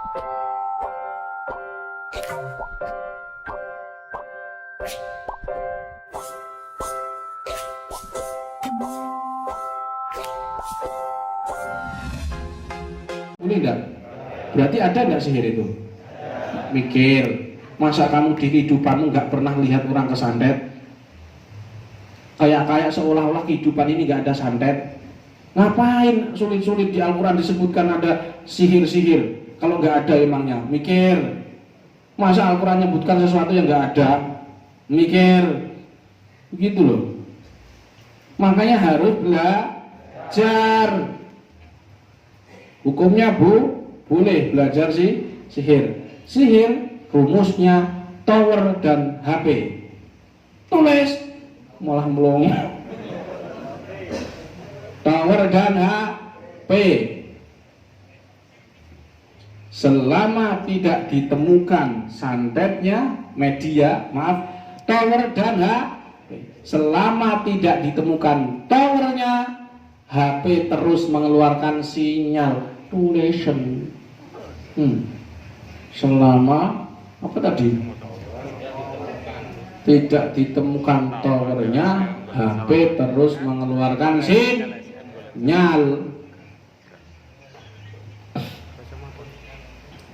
Ini enggak? Berarti ada enggak sihir itu? Mikir, masa kamu di kehidupanmu enggak pernah lihat orang kesantet? Kayak seolah-olah kehidupan ini enggak ada santet. Ngapain sulit-sulit di Al-Quran disebutkan ada sihir-sihir? Kalau enggak ada emangnya? Mikir, masa Al-Quran menyebutkan sesuatu yang enggak ada? Mikir, begitu loh. Makanya harus belajar. Hukumnya boleh belajar sihir. Sihir rumusnya tower dan HP. Tulis malah melong. Tower dan HP. Selama tidak ditemukan santetnya tower dan HP. Selama tidak ditemukan towernya, HP terus mengeluarkan sinyal tulisan. Selama apa tadi? Tidak ditemukan towernya, HP terus mengeluarkan sinyal.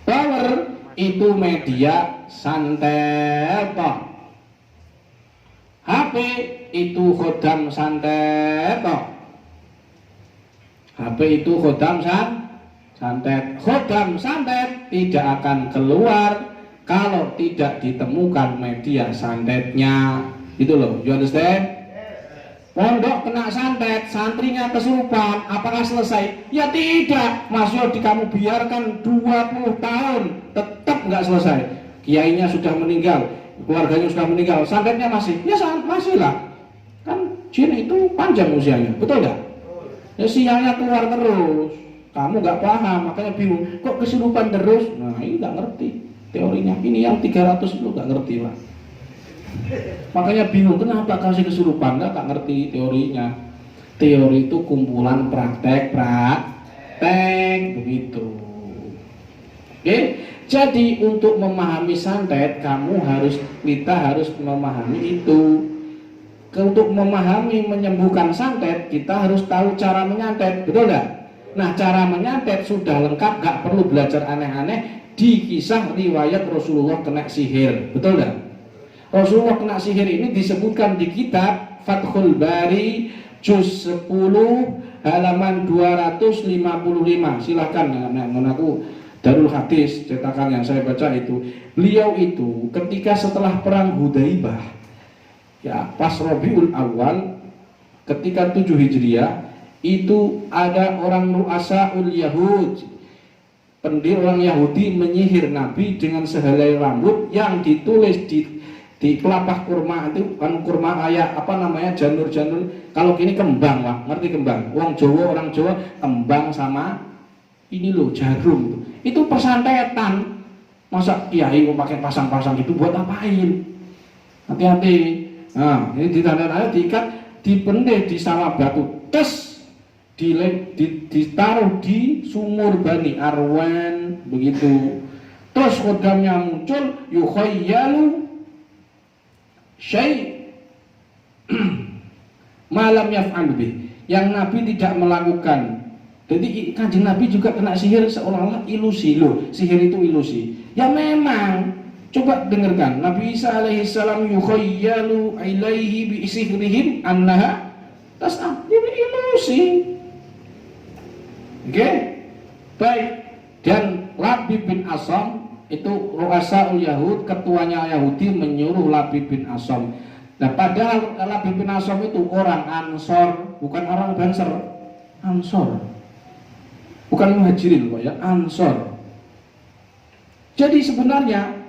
Tower itu media santet. HP itu khodam santet. HP itu khodam santet. Khodam santet tidak akan keluar kalau tidak ditemukan media santetnya. Gitu loh, you understand? Pondok kena santet, santrinya kesurupan, apakah selesai? Ya tidak, Mas Yodi kamu biarkan 20 tahun, tetap nggak selesai. Kiainya sudah meninggal, keluarganya sudah meninggal, santetnya masih? Ya masih lah. Kan jin itu panjang usianya, betul nggak? Ya sialnya keluar terus. Kamu nggak paham, makanya bingung. Kok kesurupan terus? Nah ini nggak ngerti teorinya. Ini yang 300 itu nggak ngerti lah. Makanya bingung kenapa kasih kesurupan, nggak ngerti teorinya. Teori itu kumpulan praktek begitu. Oke, jadi untuk memahami santet kita harus memahami itu. Untuk memahami menyembuhkan santet kita harus tahu cara menyantet, betul nggak? Nah cara menyantet sudah lengkap, nggak perlu belajar aneh-aneh di kisah riwayat Rasulullah kena sihir, betul nggak? Rasulullah kena sihir ini disebutkan di kitab Fathul Bari juz 10 halaman 255. Silahkan aku Darul Hadis cetakan yang saya baca itu. Beliau itu ketika setelah perang Hudaibah, ya pas Rabiul Awal ketika 7 Hijriah, itu ada orang ru'asaul Yahud, pendiri orang Yahudi menyihir Nabi dengan sehelai rambut yang ditulis di kelopak kurma. Itu kan kurma kayak apa namanya, janur-janur. Kalau kini kembang lah, ngerti kembang? Orang Jawa kembang sama ini loh jarum. Itu persantetan. Masa kiai mau pakai pasang-pasang gitu buat apain? Hati-hati. Nah ini ditanda-tanda diikat, dipendeh di sawah batu, tes ditaruh di sumur Bani Arwan begitu. Terus khodamnya muncul, yukhayyalu syai' malam yaf'al bih, yang Nabi tidak melakukan. Jadi kanjeng Nabi juga kena sihir seolah-olah ilusi loh. Sihir itu ilusi. Ya memang. Coba dengarkan. Nabi Isa alaihissalam yukhayyalu ilaihi bi sihrihim annaha tas'am. Ini ilusi. Oke, baik. Dan Labib bin Asam itu ru'asaul Yahud, ketuanya Yahudi menyuruh Labib bin Asam. Nah padahal Labib bin Asam itu orang Ansor, bukan orang Banser. Ansor, bukan Muhajirin ya, Ansor. Jadi sebenarnya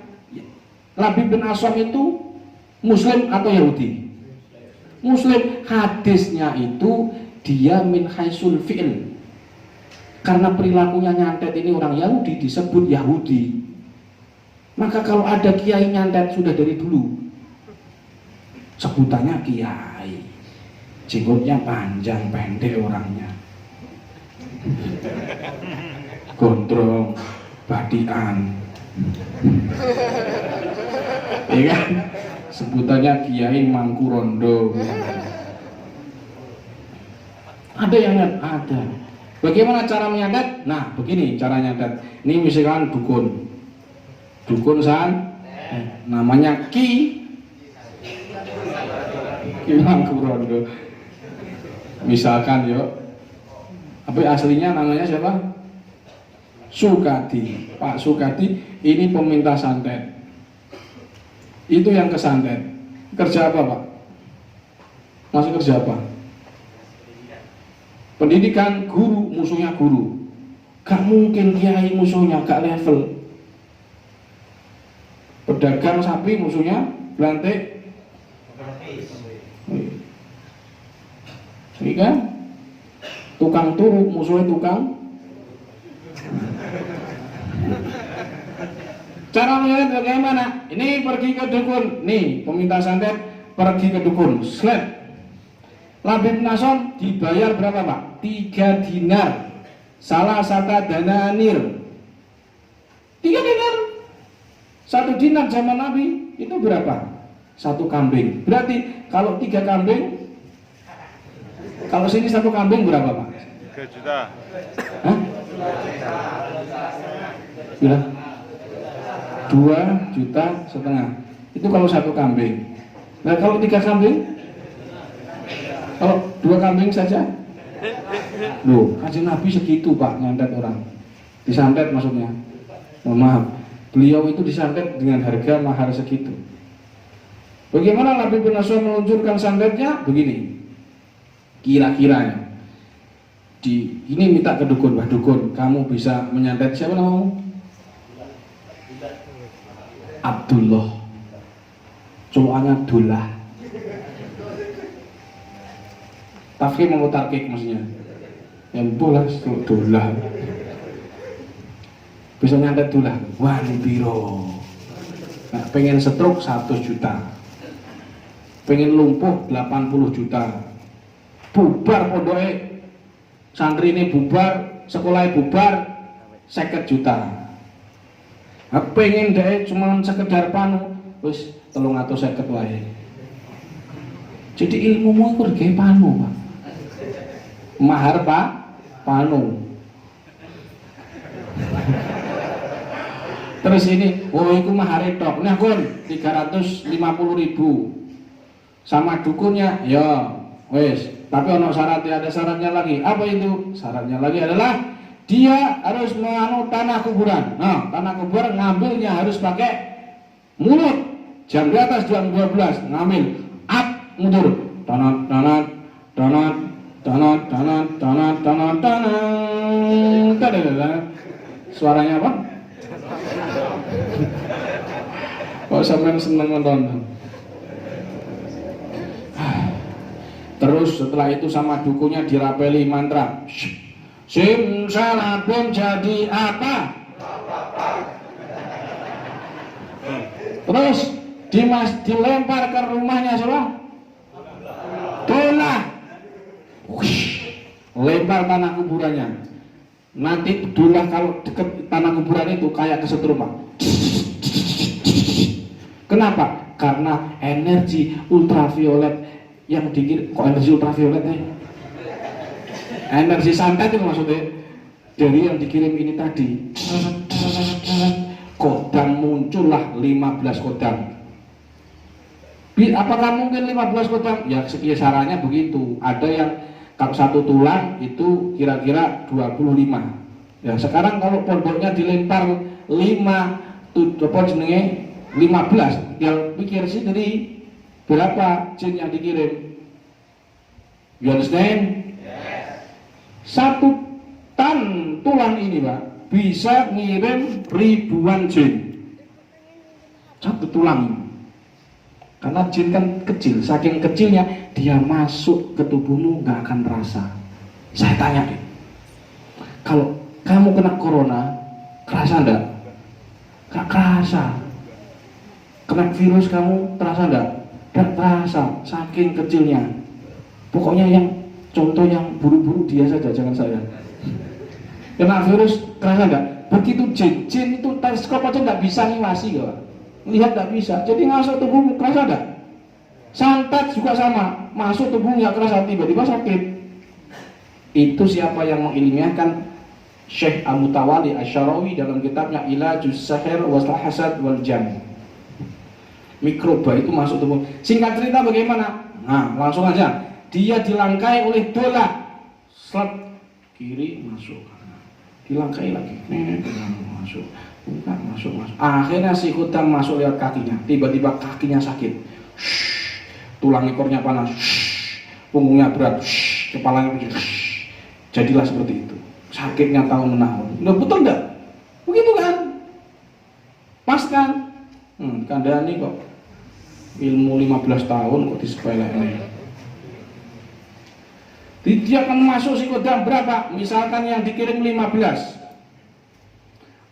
Labib bin Asam itu Muslim atau Yahudi? Muslim. Hadisnya itu dia min haisul fi'il. Karena perilakunya nyantet ini orang Yahudi disebut Yahudi. Maka kalau ada kiai nyantet sudah dari dulu sebutannya kiai. Jenggotnya panjang pendek orangnya, gondrong, Badian. Iya kan? Sebutannya Kiai Mangkurondo. Ada yang ada. Bagaimana cara menyantet? Nah, begini cara nyantet. Ini misalkan dukun. Dukun namanya Ki Mangkurondo. Misalkan yo, apa aslinya namanya siapa? Sukadi. Pak Sukadi ini peminta santet. Itu yang kesantet. Kerja apa, Pak? Masih kerja apa? Pendidikan, guru, musuhnya guru. Gak mungkin kiai musuhnya gak level. Pedagang sapi musuhnya belantik. Ini kan? Tukang turu musuhnya tukang. Cara melihat bagaimana? Ini pergi ke dukun. Nih, peminta santet pergi ke dukun. Slide. Labib Nason dibayar berapa, Pak? 3 dinar. Salah satu dananir. 3 dinar. 1 dinar zaman Nabi itu berapa? 1 kambing. Berarti kalau 3 kambing, kalau sini 1 kambing berapa, Pak? 3 juta. Hah? Bila? 2,5 juta. Itu kalau 1 kambing. Nah kalau 3 kambing, kalau 2 kambing saja, loh, Kanjeng Nabi segitu, Pak, nyantet orang. Disantet maksudnya. Mohon maaf, beliau itu disantet dengan harga mahar segitu. Bagaimana Nabi bin Nasr meluncurkan santetnya? Begini, kira-kiranya. Ini minta ke dukun, Pak dukun, kamu bisa menyantet siapa namamu? Abdullah. Cowoknya Dullah. Tafkir mau tarkik maksudnya. Yang bola Dullah. Bisa nyantet Dullah. Wah, biro. Nah, pengen stroke 100 juta. Pengen lumpuh 80 juta. Bubar pondoknya. Santri ini bubar, sekolahnya bubar 50 juta. Nah, pengen deh cuma sekedar panu, wis 350 wae. Jadi ilmumu itu kayak panu, Pak. Mahar, Pak, panu. Terus ini, oh itu mahar tok. Nah, Kun, 350.000. Sama dukunnya, ya, wis. Tapi ono syaratnya, ada syaratnya lagi. Apa itu? Syaratnya lagi adalah dia harus menganu tanah kuburan. Nah, tanah kuburan ngambilnya harus pakai mulut. Jam di atas jam 12 ngambil. Up, mundur. Tanat, tanat, tanat, tanat, tanat, tanat, tanat, tanat, tanat. Suaranya apa? Kok sampean seneng nonton? Terus setelah itu sama dukunya dirapeli mantra. Simsalabim jadi apa? Terus dilempar ke rumahnya siapa? Dullah. Lempar tanah kuburannya. Nanti Dullah kalau deket tanah kuburan itu kayak kesetrum, Pak. Kenapa? Karena energi ultraviolet yang dikirim. Kok energi ultraviolet nih? Energi santet itu maksudnya. Dari yang dikirim ini tadi, kodam muncullah 15 kodam. Apakah mungkin 15 kodam? Ya sekisarannya begitu. Ada yang kalau 1 tulang itu kira-kira 25. Ya sekarang kalau pondoknya dilempar 15, tinggal pikir sendiri berapa jin yang dikirim. You understand? Yes. 1 tan tulang ini, Pak, bisa ngirim ribuan jin. 1 tulang. Karena jin kan kecil, saking kecilnya dia masuk ke tubuhmu nggak akan terasa. Saya tanya deh, kalau kamu kena corona, kerasa enggak? Gak kerasa. Kena virus kamu terasa enggak? Gak terasa, saking kecilnya. Pokoknya yang contoh yang buru-buru dia saja, jangan saya. Kena virus terasa enggak? Begitu jin itu teleskop aja nggak bisa ngiwasi ya, lihat nggak bisa. Jadi masuk tubuhmu kerasa ada. Santet juga sama, masuk tubuh nggak kerasa, tiba-tiba sakit. Itu siapa yang mengilmiahkan? Syekh Al-Mutawali Asy-Syarawi dalam kitabnya Ilajus Sihir wal Hasad wal Jan. Mikroba itu masuk tubuh. Singkat cerita bagaimana? Nah, langsung aja. Dia dilangkai oleh bola. Slap kiri masuk kanan. Dilangkai lagi. Masuk. Masuk. Akhirnya si Kudam masuk lewat kakinya. Tiba-tiba kakinya sakit. Tulang ekornya panas, punggungnya berat, kepalanya begini. Jadilah seperti itu. Sakitnya tahun menahun. Udah betul enggak? Begitu kan? Pas kan? Kandani kok. Ilmu 15 tahun kok disepelekan. Dia akan masuk si Kodam berapa? Misalkan yang dikirim 15.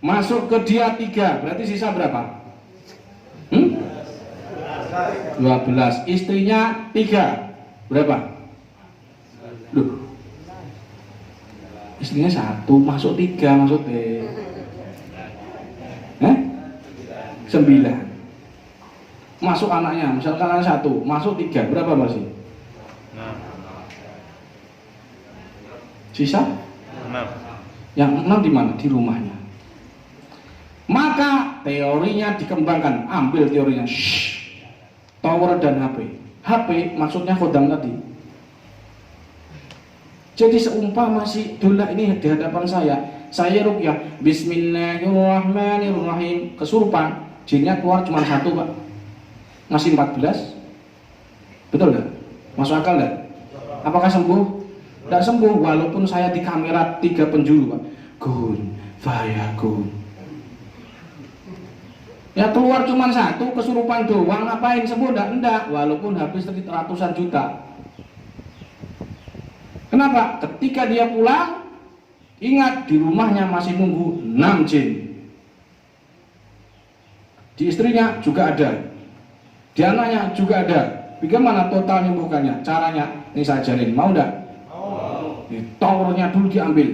Masuk ke dia 3, berarti sisa berapa? 12. Istrinya 3. Berapa? Loh. Istrinya 1, masuk 3 maksudnya. 9. Masuk anaknya, misalkan anak 1, masuk 3, berapa masih? 6. Sisa? 6. Yang 6 di mana? Di rumahnya. Maka teorinya dikembangkan, ambil teorinya. Tower dan HP. HP maksudnya Kodam tadi. Jadi seumpama si Dullah ini di hadapan saya ruqyah, Bismillahirrahmanirrahim, kesurupan, jinnya keluar cuma 1 Pak, ngasih 14, betul nggak? Masuk akal nggak? Apakah sembuh? Tidak sembuh, walaupun saya di kamera 3 penjuru Pak. Kun, fayakun. Ya keluar cuma 1, kesurupan doang, ngapain sembuh? Enggak, walaupun habis ratusan juta. Kenapa? Ketika dia pulang, ingat di rumahnya masih nunggu 6 jin. Di istrinya juga ada, di anaknya juga ada. Bagaimana total nyembuhkannya? Caranya ini saya ajarin, mau enggak? Towernya dulu diambil.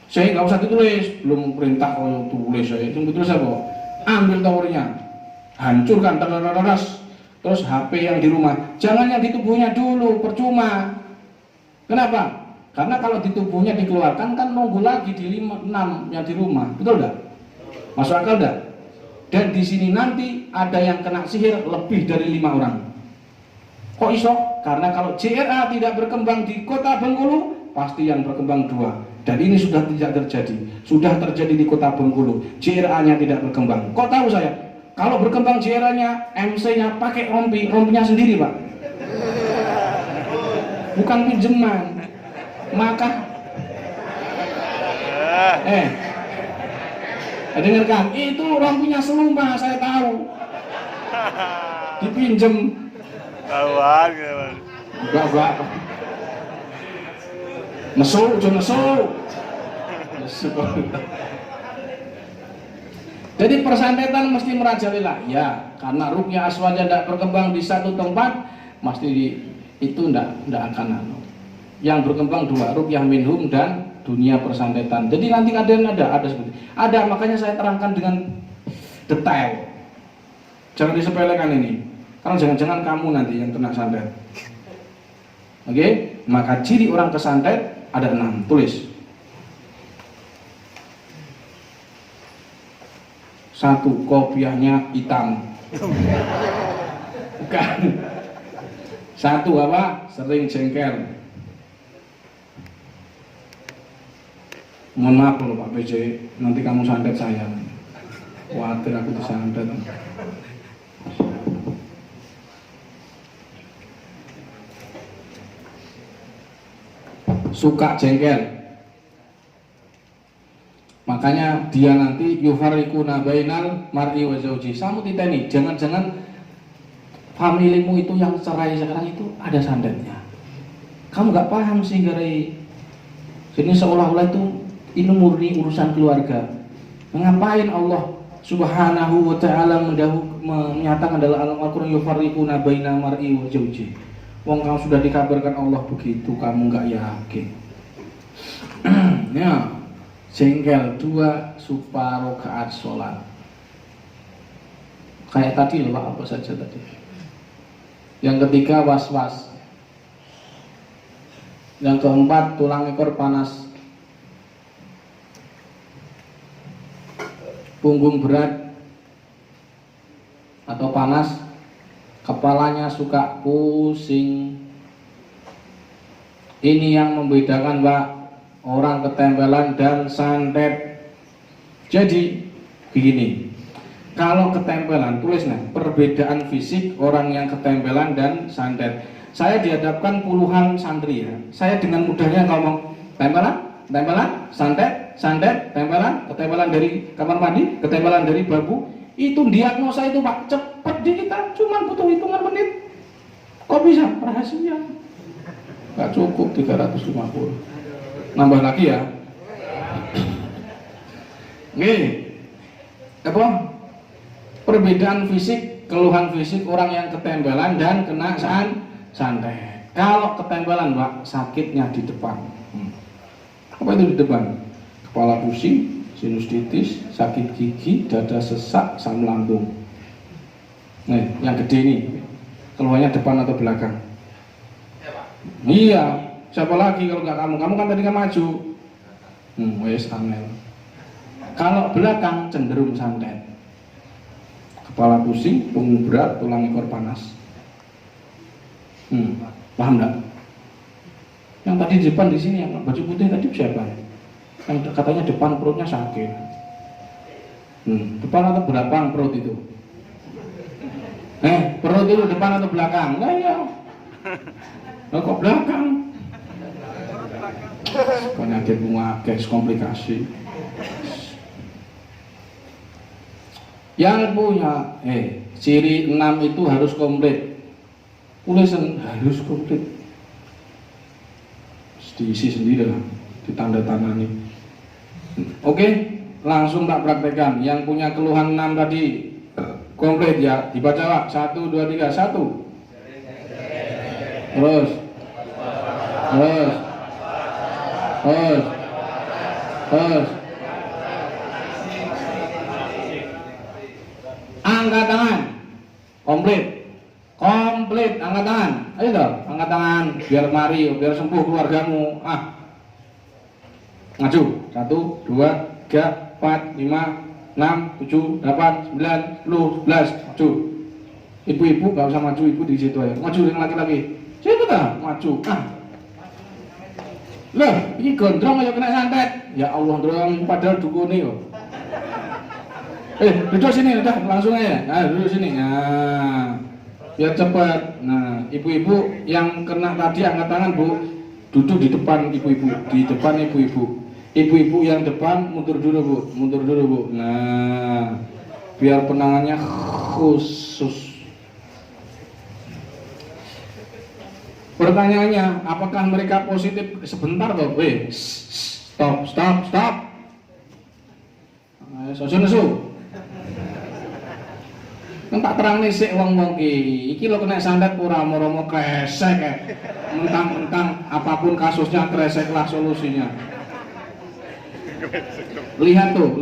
Saya nggak usah ditulis, belum perintah kalau tulis saya. Itu tulis apa? Ambil towernya, hancurkan, terus HP yang di rumah. Jangan yang di tubuhnya dulu, percuma. Kenapa? Karena kalau di tubuhnya dikeluarkan kan nunggu lagi di 6 yang di rumah, betul nggak? Masuk akal nggak? Dan di sini nanti ada yang kena sihir lebih dari 5 orang. Kok iso? Karena kalau JRA tidak berkembang di kota Bengkulu, pasti yang berkembang 2. Dan ini sudah tidak terjadi. Sudah terjadi di kota Bengkulu. JRA-nya tidak berkembang. Kok tahu saya? Kalau berkembang JRA-nya, MC-nya pakai rompinya sendiri Pak. Bukan pinjaman. Maka dengarkan, itu rompinya selumah, saya tahu. Dipinjem. Tahuan gitu. Enggak. Nesu. Jadi persantetan mesti merajalela. Ya, karena ruqyah aswanya tidak berkembang di satu tempat, mesti itu tidak akan yang berkembang 2, ruqyah minhum dan dunia persantetan. Jadi nanti ada seperti ada, makanya saya terangkan dengan detail. Jangan disepelekan ini, karena jangan-jangan kamu nanti yang kena santet. Oke? Maka ciri orang kesantet ada 6, tulis. 1, kopiahnya hitam. Bukan. 1 apa? Sering jengkel. Mohon maaf loh Pak PJ, nanti kamu santet saya. Khawatir aku disantet. Suka jengkel. Makanya dia nanti yufarriquna bainal mar'i wa zauji. Samu titeni, jangan-jangan familimu itu yang cerai sekarang itu ada santetnya. Kamu nggak paham sih Garai. Jadi seolah-olah itu ini murni urusan keluarga. Ngapain Allah Subhanahu wa ta'ala menyatakan dalam Al-Qur'an yufarriquna bainal mar'i wa zauji. Wong kamu sudah dikabarkan Allah begitu, kamu nggak yakin. Ya. jengkel 2 supaya rakaat sholat. Kayak tadi loh Pak, apa saja tadi. Yang ketiga was-was. Yang keempat tulang ekor panas. Punggung berat atau panas, kepalanya suka pusing. Ini yang membedakan Pak, orang ketempelan dan santet. Jadi begini, kalau ketempelan, tulis nah, perbedaan fisik orang yang ketempelan dan santet. Saya dihadapkan puluhan santri ya, saya dengan mudahnya ngomong tempelan, santet, tempelan, ketempelan dari kamar mandi, ketempelan dari bambu. Itu diagnosa itu Pak, cepat di kita, cuma butuh hitungan menit. Kok bisa? Rahasia. Gak cukup 350. Nambah lagi ya. Oke. Apa? Perbedaan fisik, keluhan fisik orang yang ketempelan dan kena santet. Kalau ketempelan Pak, sakitnya di depan. Apa itu di depan? Kepala pusing, sinusitis, sakit gigi, dada sesak, asam lambung. Nih, yang gede ini, keluhannya depan atau belakang? Iya, siapa lagi kalau nggak kamu? Kamu kan tadi kan maju. Wes angel. Kalau belakang cenderung santet. Kepala pusing, punggung berat, tulang ekor panas. Paham nggak? Yang tadi di depan di sini yang baju putih tadi siapa? Yang katanya depan perutnya sakit. Depan atau belakang perut itu? Perut itu depan atau belakang? Enggak ya. Kok belakang? Penyakit bunga, guys, komplikasi. Yang punya ciri 6 itu harus komplit. Tulisan harus komplit. Diisi sendiri lah, ditanda-tangani. Oke, langsung tak praktekkan. Yang punya keluhan 6 tadi komplit ya, dibaca Pak. 1, 2, 3, 1. Terus. Angkat tangan. Komplit, angkat tangan. Ayo dong, angkat tangan. Biar mari, biar sembuh keluargamu. Maju. 1, 2, 3, 4, 5, 6, 7, 8, 9, 10, 11. Maju. Ibu-ibu gak usah maju, ibu di situ aja. Maju yang laki-laki. Situ dah, maju. Loh, ini gondrong aja kena santet. Ya Allah, dong, padahal dukune kok. Duduk sini, udah langsung aja. Duduk sini. Biar cepat. Nah, ibu-ibu yang kena tadi angkat tangan Bu, duduk di depan ibu-ibu, di depan ibu-ibu. Ibu-ibu yang depan mundur dulu Bu, Nah, biar penangannya khusus. Pertanyaannya, apakah mereka positif? Sebentar kok, stop. Nesu. Tak terang nisik wong-wong iki lo kena santet pura moromo kresek mentang-mentang apapun kasusnya kreseklah solusinya. Lihat tuh.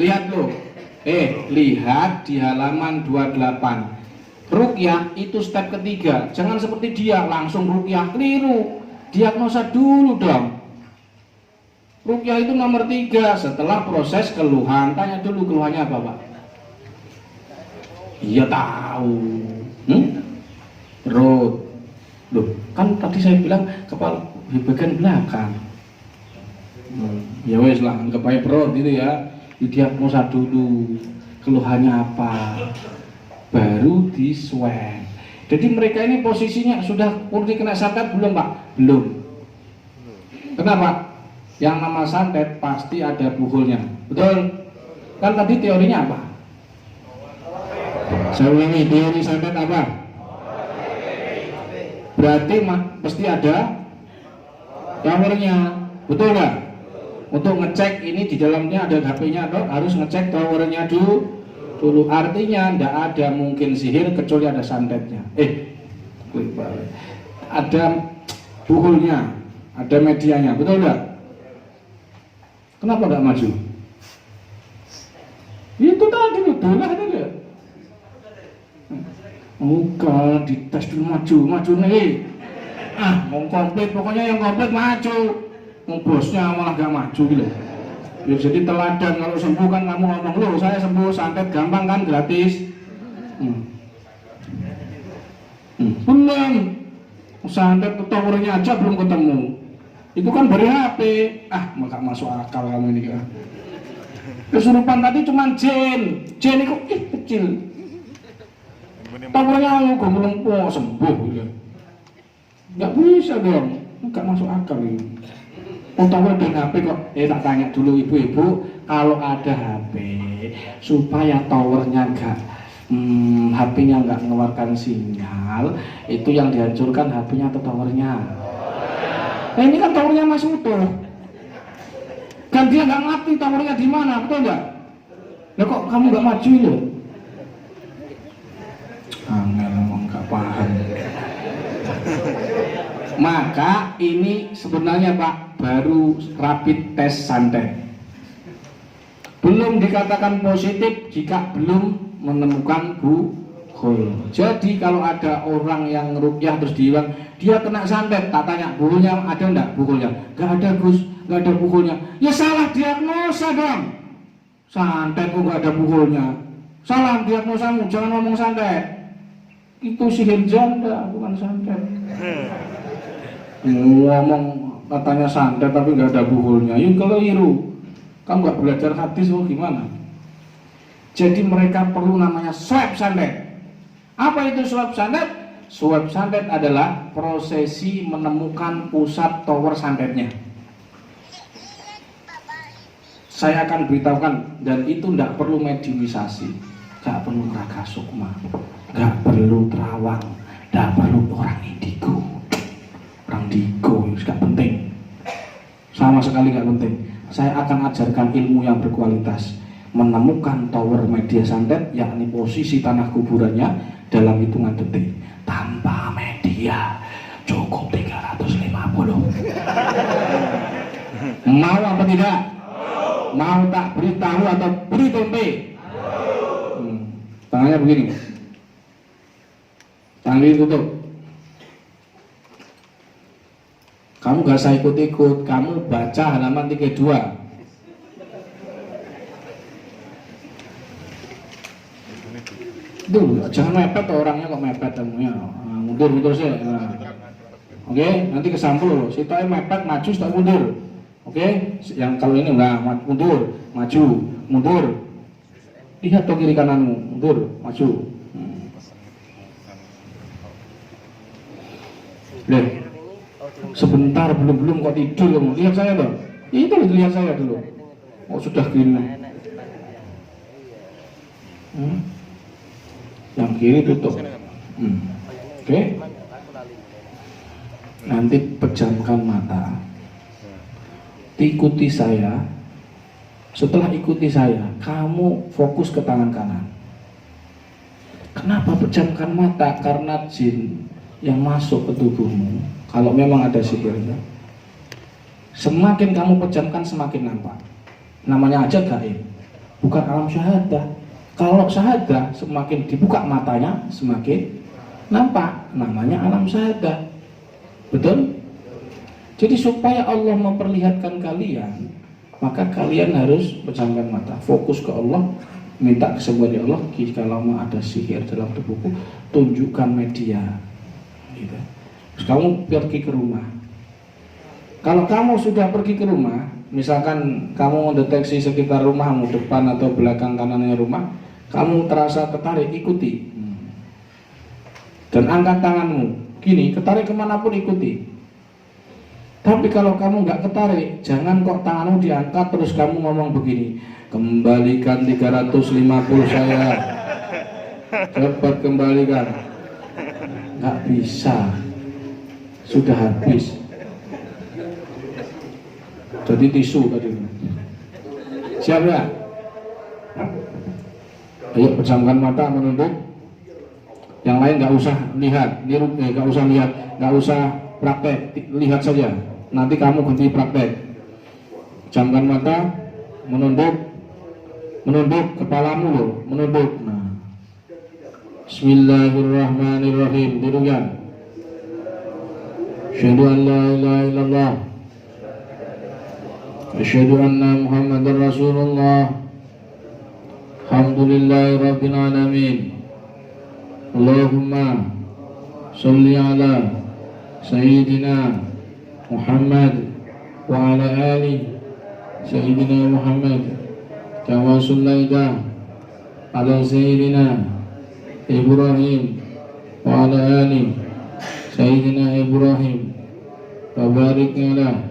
Lihat di halaman 28. Ruqyah itu step ketiga. Jangan seperti dia langsung ruqyah, keliru. Diagnosa dulu dong. Ruqyah itu nomor 3 setelah proses keluhan. Tanya dulu keluhannya apa Pak? Iya tahu. Perut. Loh, kan tadi saya bilang kepala di bagian belakang. Ya wes lah, anggap aja perut itu ya. Didiagnosa dulu keluhannya apa, baru di swab. Jadi mereka ini posisinya sudah murni kena santet belum Pak? Belum. Kenapa? Yang nama santet pasti ada bukulnya. Betul? Kan tadi teorinya apa? Saya ulangi, teori santet apa? Berarti pasti ada towernya, betul nggak? Untuk ngecek ini di dalamnya ada HP-nya atau harus ngecek towernya dulu. Artinya tidak ada mungkin sihir kecuali ada santetnya. Ada bukulnya, ada medianya, betul nggak? Kenapa nggak maju? Itu tadi dolah tadi. Muka dites dulu maju nih. Mau komplit, pokoknya yang komplit maju. Bosnya malah gak maju gitu. Ya jadi teladan, kalau sembuh kan kamu ngomong, loh saya sembuh, santet gampang kan, gratis. Belum, santet towernya aja belum ketemu. Itu kan beri HP. Maka masuk akal kamu ini kan. Kesurupan tadi cuma jin itu kecil. Towernya gomulung sembuh gitu. Gak bisa dong, gak masuk akal ini. Tower dan HP kok, tak tanya dulu ibu-ibu, kalau ada HP supaya towernya gak HP-nya nggak mengeluarkan sinyal, itu yang dihancurkan HP-nya atau towernya? Nah ini kan towernya masih utuh, kan dia nggak ngerti towernya di mana, betul nggak? Nah kok kamu nggak maju loh? Angel emang nggak paham. Maka ini sebenarnya Pak baru rapid test santet. Belum dikatakan positif jika belum menemukan buhul. Jadi kalau ada orang yang rukyah terus dibilang dia kena santet, tak tanya buhulnya ada enggak buhulnya? Enggak ada Gus, enggak ada buhulnya. Ya salah diagnosa dong. Santet kok enggak ada buhulnya? Salah diagnosamu, jangan ngomong santet. Itu sihir janda, bukan santet. Ngomong katanya santet tapi nggak ada buhulnya, yuk keliru. Kamu nggak belajar hadis, gimana? Jadi mereka perlu namanya swab santet. Apa itu swab santet? Swab santet adalah prosesi menemukan pusat tower santetnya. Saya akan beritahukan, dan itu tidak perlu mediumisasi, nggak perlu raga sukma, nggak perlu terawang, nggak perlu orang indigo. Orang digo itu gak penting, sama sekali gak penting. Saya akan ajarkan ilmu yang berkualitas, menemukan tower media santet, yakni posisi tanah kuburannya dalam hitungan detik, tanpa media, cukup 350. Mau apa tidak? Mau tak beritahu atau beri tempe? Tangannya begini, tangan ditutup. Kamu gak usah ikut-ikut, kamu baca halaman 32. Tuh, jangan mepet orangnya, kok mepet temunya. Mundur sih. Oke, nanti kesampul loh. Situ mepet, maju, tak mundur. Oke, yang kalau ini enggak, mundur, maju, mundur. Lihat tuh kiri kananmu, mundur, maju. Lihat. Sebentar belum kok tidur kamu, lihat saya dong. Itu lihat saya dulu. Oh sudah gini. Yang kiri tutup. Oke. Nanti pejamkan mata. Ikuti saya. Setelah ikuti saya, kamu fokus ke tangan kanan. Kenapa pejamkan mata? Karena jin yang masuk ke tubuhmu, kalau memang ada sihirnya, semakin kamu pejamkan semakin nampak. Namanya aja gaib, bukan alam syahadah. Kalau syahadah semakin dibuka matanya semakin nampak. Namanya alam syahadah. Betul? Jadi supaya Allah memperlihatkan kalian, maka kalian harus pejamkan mata, fokus ke Allah, minta kesembuhan ya Allah. Kalau mau ada sihir dalam tubuhku, tunjukkan media. Gitu. Terus kamu pergi ke rumah. Kalau kamu sudah pergi ke rumah, misalkan kamu mendeteksi sekitar rumahmu, depan atau belakang kanannya rumah, kamu terasa tertarik, ikuti. Dan angkat tanganmu, gini, ketarik kemanapun ikuti. Tapi kalau kamu nggak ketarik, jangan kok tanganmu diangkat terus kamu ngomong begini, kembalikan 350 saya, cepat kembalikan. Nggak bisa, sudah habis. Jadi tisu tadi. Siap ya? Ayo pejamkan mata, menunduk. Yang lain nggak usah lihat, nggak usah lihat, nggak usah praktek, lihat saja. Nanti kamu ganti praktek. Pejamkan mata, menunduk. menunduk kepalamu loh, menunduk. Nah, Bismillahirrahmanirrahim. Dirukan. Asyhadu an la ilaha illallah. Asyhadu anna Muhammadar Rasulullah. Alhamdulillahi rabbil alamin. Allahumma sholli ala sayyidina Muhammad wa ala ali sayyidina Muhammad kama shallaita ala sayyidina Ibrahim wa ala ali sayyidina Ibrahim wa barik ala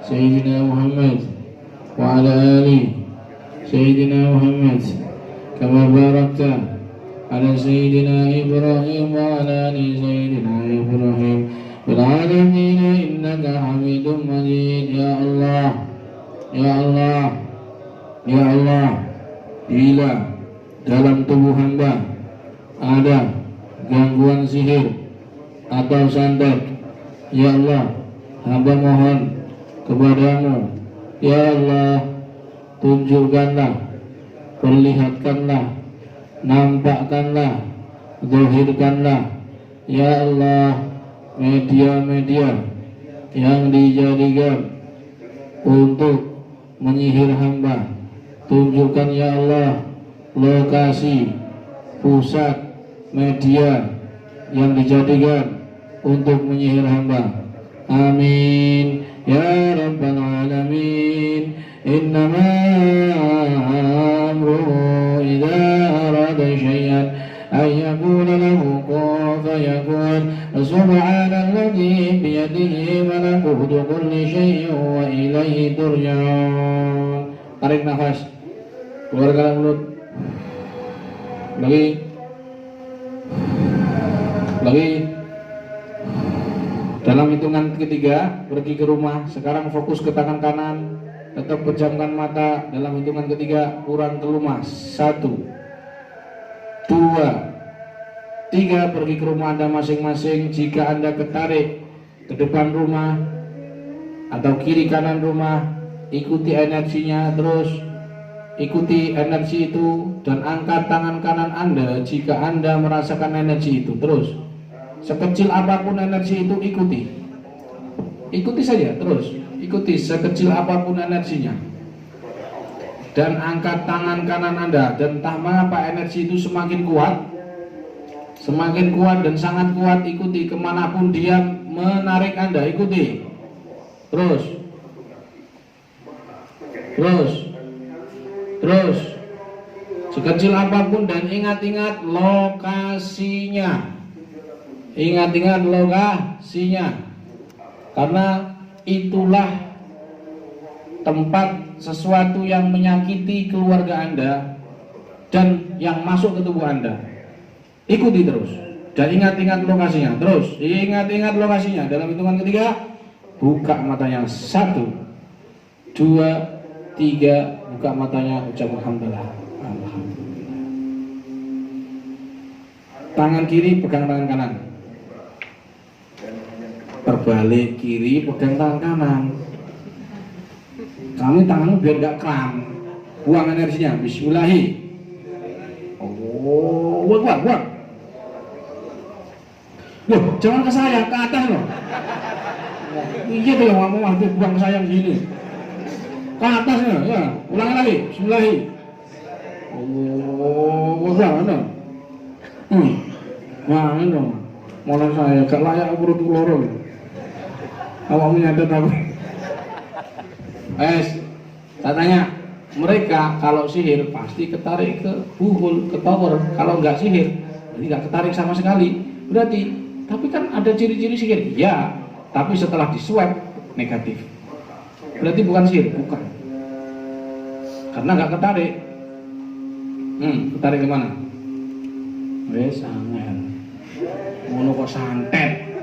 sayyidina Muhammad wa ala ali sayyidina Muhammad kama barakta ala sayyidina Ibrahim wa ala ali sayyidina Ibrahim fil alamin innaka Hamidum Majid. Ya Allah, ya Allah, ya Allah, bila dalam tubuh hamba ada gangguan sihir atau santet, ya Allah, hamba mohon kepadamu, ya Allah, tunjukkanlah, perlihatkanlah, nampakkanlah, zahirkanlah, ya Allah, media-media yang dijadikan untuk menyihir hamba. Tunjukkan ya Allah lokasi pusat media yang dijadikan untuk menyihir hamba. Amin ya rabbal alamin. Innama amruhu idza arada syai'an ay yaqula lahu kun fayakun. Subhanalladzi biyadihi malakutu kulli syai'in wa ilaihi turja'un. Tarik nafas, keluarkan mulut. Lagi. Dalam hitungan ketiga pergi ke rumah. Sekarang fokus ke tangan kanan, tetap pejamkan mata. Dalam hitungan ketiga pulang ke rumah. 1, 2, 3, pergi ke rumah Anda masing-masing. Jika Anda ketarik ke depan rumah atau kiri kanan rumah, ikuti energinya terus. Ikuti energi itu dan angkat tangan kanan Anda jika Anda merasakan energi itu. Terus, sekecil apapun energi itu ikuti. Ikuti saja terus. Ikuti sekecil apapun energinya. Dan angkat tangan kanan Anda. Dan entah mengapa energi itu semakin kuat dan sangat kuat. Ikuti kemanapun dia menarik Anda. Ikuti terus sekecil apapun. Dan ingat-ingat lokasinya. Karena itulah tempat sesuatu yang menyakiti keluarga Anda dan yang masuk ke tubuh Anda. Ikuti terus dan ingat-ingat lokasinya. Terus ingat-ingat lokasinya. Dalam hitungan ketiga buka matanya. 1, 2, 3, buka matanya, ucap alhamdulillah. Alhamdulillah. Tangan kiri pegang tangan kanan. Terbalik, kiri pegang tangan kanan. Kamu tanganmu biar gak kram. Buang energinya. Bismillahi. Oh, buang. Loh, jangan ke saya, ke atas loh. Iya tuh yang ngomong waktu buang ke saya begini. Ke atasnya, ya. Ulangi lagi. Bismillahi. Oh, buang. Nah, ini mulai saya gak layak perut loro. Awak menyadar aku. Saya tanya, mereka kalau sihir pasti ketarik ke buhul, ke tower. Kalau nggak sihir, berarti nggak ketarik sama sekali. Berarti, tapi kan ada ciri-ciri sihir. Ya, tapi setelah diswab negatif. Berarti bukan sihir, bukan. Karena nggak ketarik. Ketarik kemana? Angel. Ngono kok santet.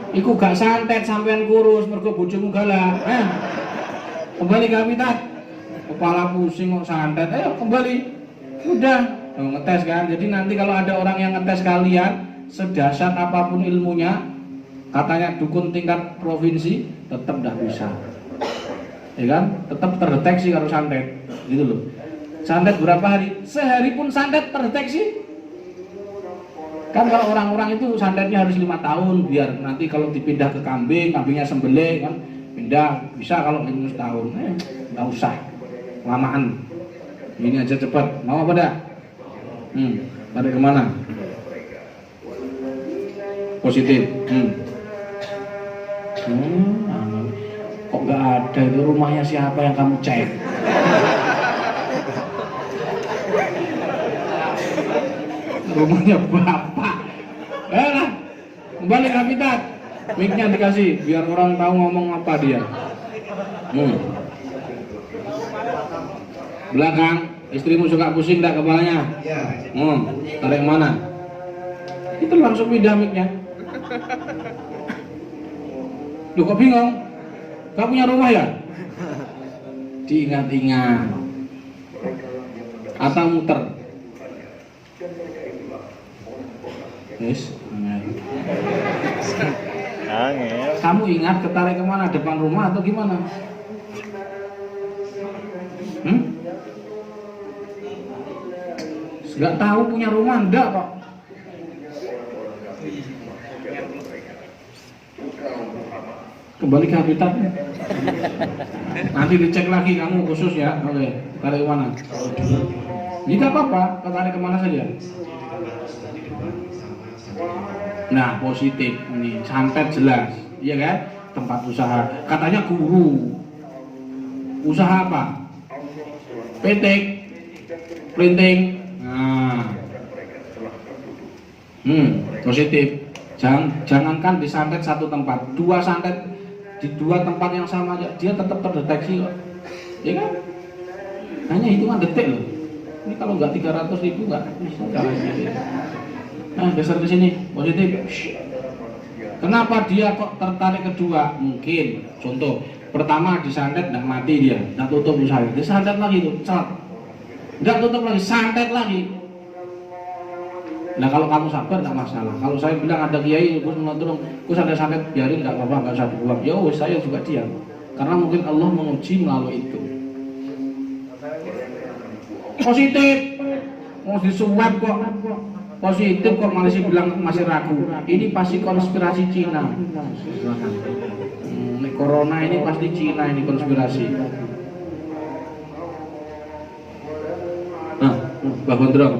Iku gak santet sampean kurus mergo bojomu galak. Kembali ke habitat. Kepala pusing kok santet. Ayo kembali. Udah, ngetes kan. Jadi nanti kalau ada orang yang ngetes kalian, sedasar apapun ilmunya, katanya dukun tingkat provinsi, tetap tidak bisa. Ya kan? Tetap terdeteksi kalau santet. Gitu loh. Santet berapa hari? Sehari pun santet terdeteksi. Kan kalau orang-orang itu santetnya harus 5 tahun biar nanti kalau dipindah ke kambing, kambingnya sembelih kan pindah bisa kalau ini setahun. Nggak usah lamaan. Ini aja cepat. Mau apa dah? Tarik kemana? Positif. Kok nggak ada itu rumahnya siapa yang kamu cek? Rumahnya bapak. Lah, kembali ke habitat. Mic-nya dikasih biar orang tahu ngomong apa dia. Belakang, istrimu suka pusing enggak kepalanya? Ya. Tarik mana? Itu langsung pindah mic-nya. Loh kok bingung? Kamu punya rumah ya? Diingat-ingat. Atau muter. Yes, Angel. kamu ingat ketarik kemana? Depan rumah atau gimana? Nggak tahu punya rumah enggak kok. Kembali ke habitat. Nanti dicek lagi kamu khusus ya. Oke, tarik kemana? Tidak apa-apa, ketarik kemana saja. Nah, positif ini santet jelas, iya kan? Tempat usaha, katanya guru. Usaha apa? Petik, printing. Nah, positif. Jangankan disantet satu tempat, 2 santet di 2 tempat yang sama aja, dia tetap terdeteksi kok. Iya kan? Hanya hitungan detik loh. Ini kalau nggak 300.000 nggak bisa. Nah, geser ke sini, positif. Kenapa dia kok tertarik kedua? Mungkin, contoh, pertama disantet nggak mati dia, nggak tutup usaha, disantet lagi tuh, nggak tutup lagi, santet lagi. Nah kalau kamu sabar nggak masalah. Kalau saya bilang ada kiai, gus tolong, gus ada santet, biarin nggak apa-apa, nggak usah dibuang. Ya wes, saya juga diam, karena mungkin Allah menguji melalui itu. Positif, mau disuap kok. Positif kok masih bilang masih ragu. Ini pasti konspirasi Cina. Corona ini pasti Cina ini konspirasi. Nah, Mbak Gondrong.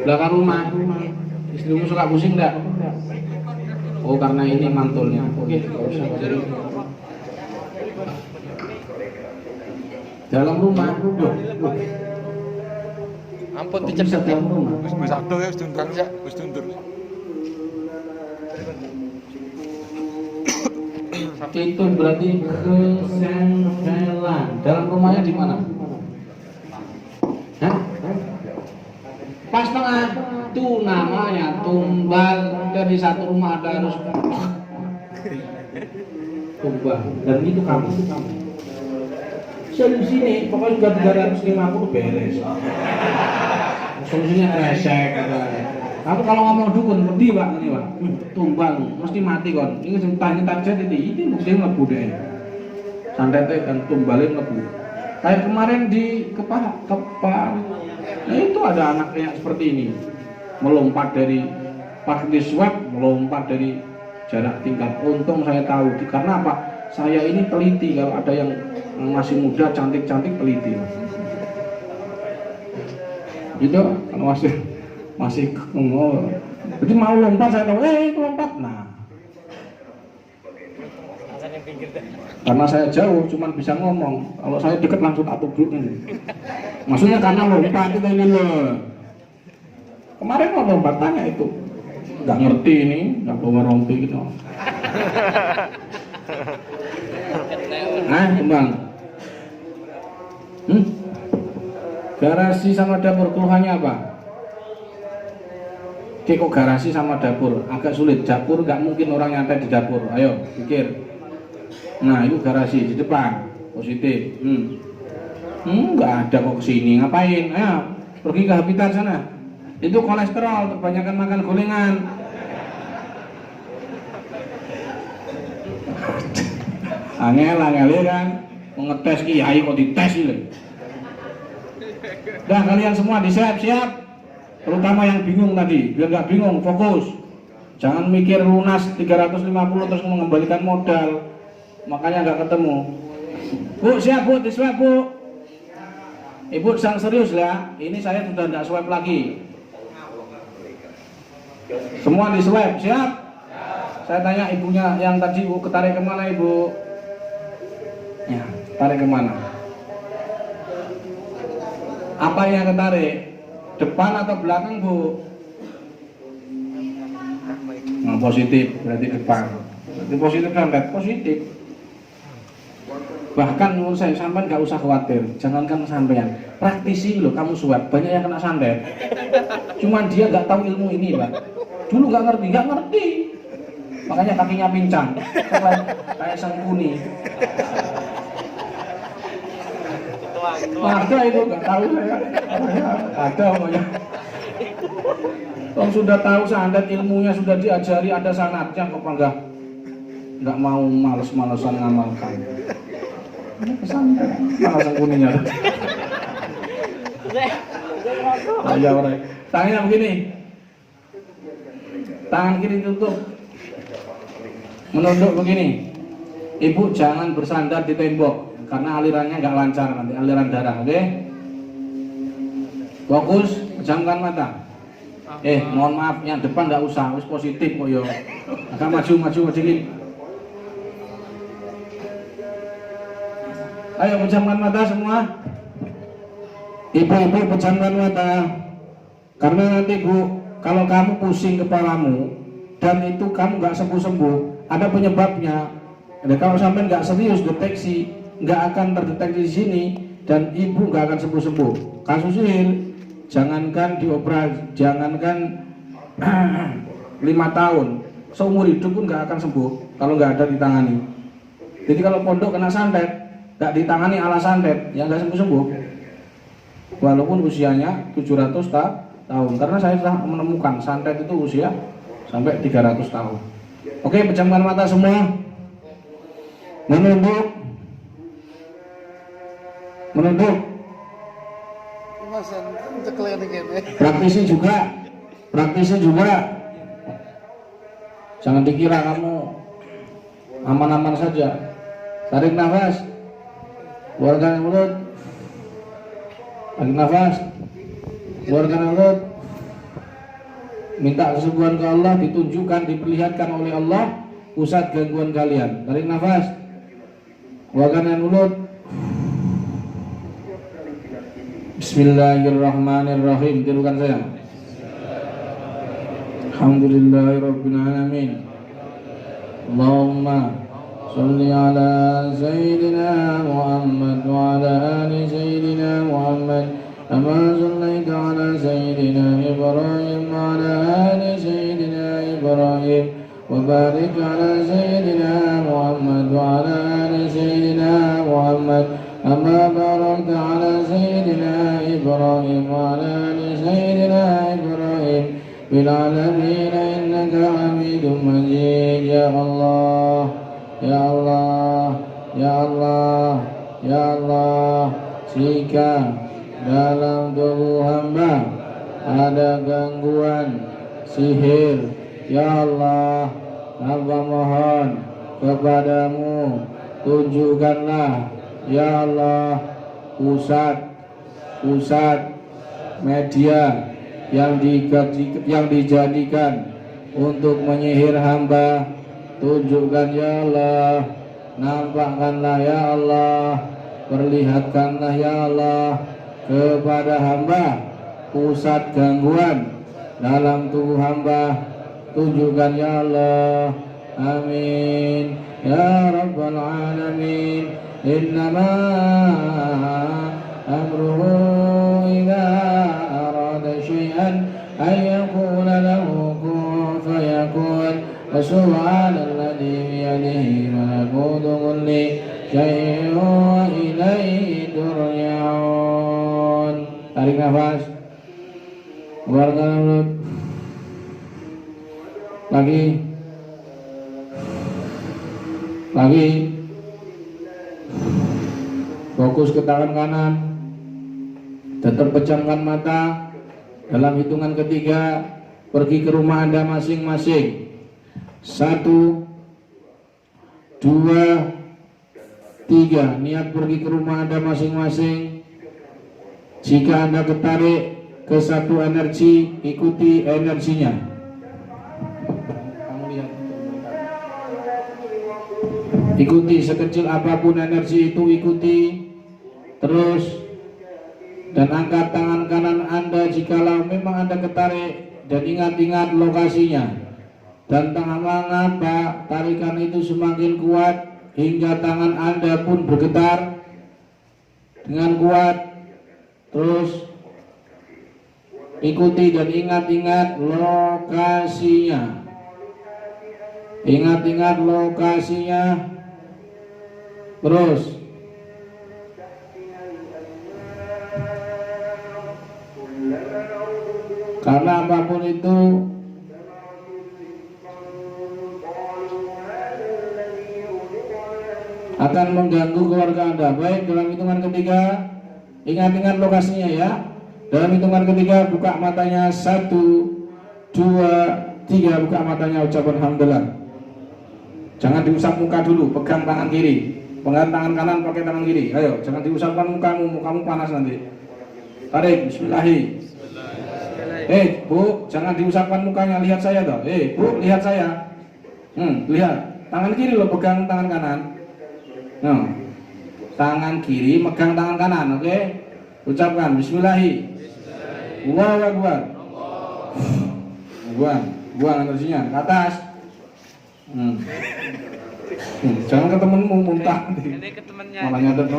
Belakang rumah. Istrimu suka pusing enggak? Oh, karena ini mantulnya. Oke, enggak usah. Dalam rumah. Ampun Kok bisa dalam rumah. Wis aktor ya, wis tuntur ya, wis tuntur. Itu berarti kesenvelan. Dalam rumahnya di mana? Hah? Pas tengah itu namanya tumbal. Dari satu rumah ada harus tumbal. Dan itu kamu. Solusinya pokoknya juga 350 beres. Solusinya resek gitu. Kamu kalau ngomong dukun mesti Pak ini Pak. Tumbal mesti mati kon. Ini tanya target ini mesti mlebu deh. Santetnya dan tumbalin mlebu. Kayak kemarin di kepala. Nah itu ada anak yang seperti ini. Melompat dari pas di swab, melompat dari jarak tingkat. Untung saya tahu karena apa? Saya ini teliti, kalau ada yang masih muda cantik-cantik teliti. Gitu kalau masih jadi mau lompat saya tahu itu lompat. Nah karena saya jauh cuman bisa ngomong, kalau saya deket langsung tak tubruk ini. Maksudnya karena lompat itu ini loh. Kemarin mau lompat tanya itu nggak ngerti ini, nggak bawa rompi gitu. Nah kembang. Garasi sama dapur keluhannya apa? Kok garasi sama dapur agak sulit. Dapur nggak mungkin orang nyantai di dapur. Ayo pikir. Nah itu garasi di depan positif. Nggak ada kok kesini. Ngapain? Ayo pergi ke habitat sana. Itu kolesterol, kebanyakan makan gorengan. Angel kan mengetes kiai kok dites ini. Dah kalian semua disiap-siap, terutama yang bingung tadi, biar nggak bingung, fokus. Jangan mikir lunas 350 terus mengembalikan modal, makanya nggak ketemu. Bu, siap bu, diswab bu. Ibu sang serius ya, ini saya sudah tidak swab lagi. Semua di swab, siap? Saya tanya ibunya yang tadi, bu, ketarik kemana ibu? Ya, tarik kemana? Apa yang ketarik? Depan atau belakang bu? Nah, positif, berarti depan. Berarti positif kan? Positif. Bahkan menurut saya sampai nggak usah khawatir, jangankan sampean, praktisi loh kamu swab, banyak yang kena santet. Cuman dia nggak tahu ilmu ini, Pak. Dulu nggak ngerti, makanya kakinya pincang, kayak sengkuni. Ada itu nggak tahu saya, ada pokoknya. Kalau sudah tahu santet ilmunya sudah diajari ada sanatnya, kok nggak mau males-malesan ngamalkan. Mana sengkuninya? Ayo orang. Tangannya begini. Tangan kiri tutup. Menunduk begini. Ibu jangan bersandar di tembok karena alirannya nggak lancar nanti, aliran darah, oke? Fokus, pejamkan mata. Mohon maaf, yang depan nggak usah, harus positif kok yo. Agak maju sedikit. Ayo pejamkan mata semua. Ibu-ibu pejamkan mata. Karena nanti bu, kalau kamu pusing kepalamu dan itu kamu nggak sembuh-sembuh, ada penyebabnya. Dan kalau sampai nggak serius deteksi, nggak akan terdeteksi di sini dan ibu nggak akan sembuh-sembuh. Kasus sihir, jangankan dioperasi, jangankan 5 tahun, seumur hidup pun nggak akan sembuh kalau nggak ada ditangani. Jadi kalau pondok kena santet, nggak ditangani ala santet, ya nggak sembuh-sembuh. Walaupun usianya 700 tahun, karena saya telah menemukan santet itu usia sampai 300 tahun. Oke, pejamkan mata semua. Menunduk. Praktisi juga. Jangan dikira kamu aman-aman saja. Tarik nafas. Keluarkan mulut. Tarik nafas. Keluarkan mulut. Minta kesembuhan ke Allah, ditunjukkan, diperlihatkan oleh Allah pusat gangguan kalian. Tarik nafas. Keluarkan mulut. Bismillahirrahmanirrahim. Tirukan saya. Alhamdulillahirabbil alamin. Allahumma shalli ala sayyidina Muhammad wa ala ali sayyidina Muhammad. Kama shallaita ala sayyidina Ibrahim wa ala ali sayyidina Ibrahim. Wa barik ala sayyidina Muhammad wa ala ali sayyidina Muhammad. Kama barakta ala sayyidina Ibrahim wa ala ali sayyidina Ibrahim fil alamin innaka Hamidum Majid. Ya Allah, ya Allah, ya Allah, ya Allah, jika dalam tubuh hamba ada gangguan sihir, ya Allah, hamba mohon kepadamu, tunjukkanlah, ya Allah, pusat media yang dijadikan untuk menyihir hamba, tunjukkan ya Allah, nampakkanlah ya Allah, perlihatkanlah ya Allah kepada hamba pusat gangguan dalam tubuh hamba, tunjukkan ya Allah, amin ya rabbal alamin. Innama amruhu idza arada syai'an ay yaqula lahu kun fayakun. Subhanalladzi biyadihi malakutu kulli syai'in wa ilaihi turja'un. Tarik nafas. Keluarkan mulut. Lagi. Fokus ke tangan kanan. Tetap pejamkan mata. Dalam hitungan ketiga, pergi ke rumah Anda masing-masing. 1, 2, 3. Niat pergi ke rumah Anda masing-masing. Jika Anda ketarik ke satu energi, ikuti energinya. Kamu lihat, ikuti sekecil apapun energi itu, ikuti terus. Dan angkat tangan kanan Anda jikalau memang Anda ketarik, dan ingat-ingat lokasinya. Dan tangan Pak, tarikan itu semakin kuat hingga tangan Anda pun bergetar dengan kuat. Terus ikuti dan ingat-ingat lokasinya. Ingat-ingat lokasinya. Terus karena apapun itu akan mengganggu keluarga Anda. Baik, dalam hitungan ketiga, ingat-ingat lokasinya ya. Dalam hitungan ketiga, buka matanya. 1, 2, 3. Buka matanya, ucapkan alhamdulillah. Jangan diusap muka dulu, pegang tangan kiri. Pegang tangan kanan, pakai tangan kiri. Ayo, jangan diusapkan mukamu panas nanti. Tarik, bismillahirrahmanirrahim. Bu, jangan diusapkan mukanya, lihat saya toh. Bu, lihat saya. Lihat. Tangan kiri lo pegang tangan kanan. Tangan kiri megang tangan kanan, oke? Ucapkan bismillahirrahmanirrahim. Allahu akbar. Buang energinya ke atas. Jangan ke temenmu muntah. Ini ke temennya. Malah nyatet.